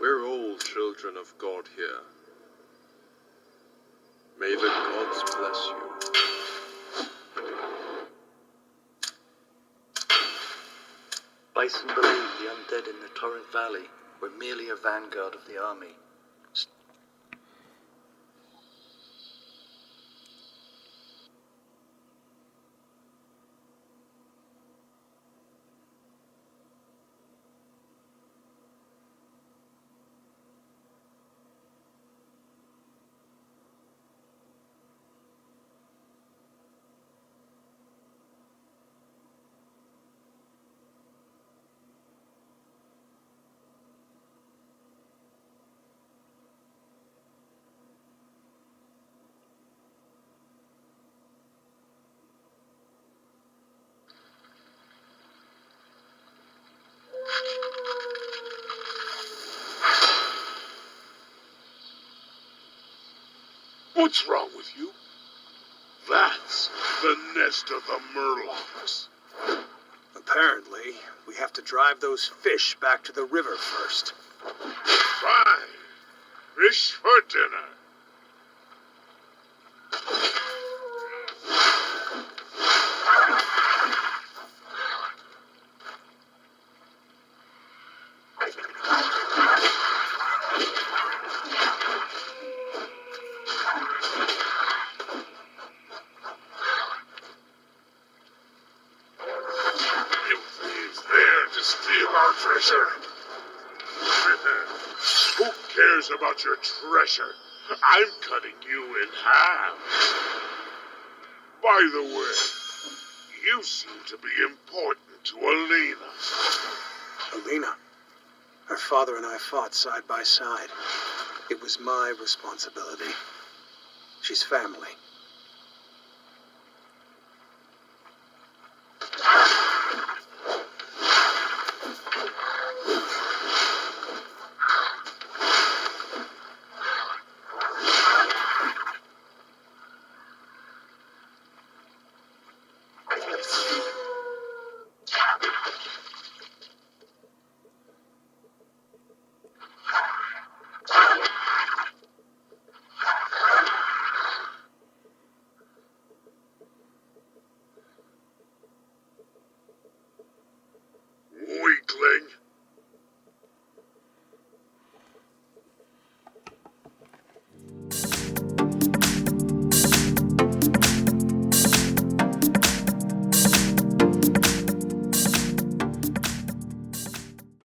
We're all children of God here. May the gods bless you. Bison believed the undead in the Torrent Valley were merely a vanguard of the army. What's wrong with you? That's the nest of the Murlocs. Apparently, we have to drive those fish back to the river first. Fine. Fish for dinner. Steal our treasure. Who cares about your treasure? I'm cutting you in half. By the way, you seem to be important to Alina. Alina? Her father and I fought side by side. It was my responsibility. She's family.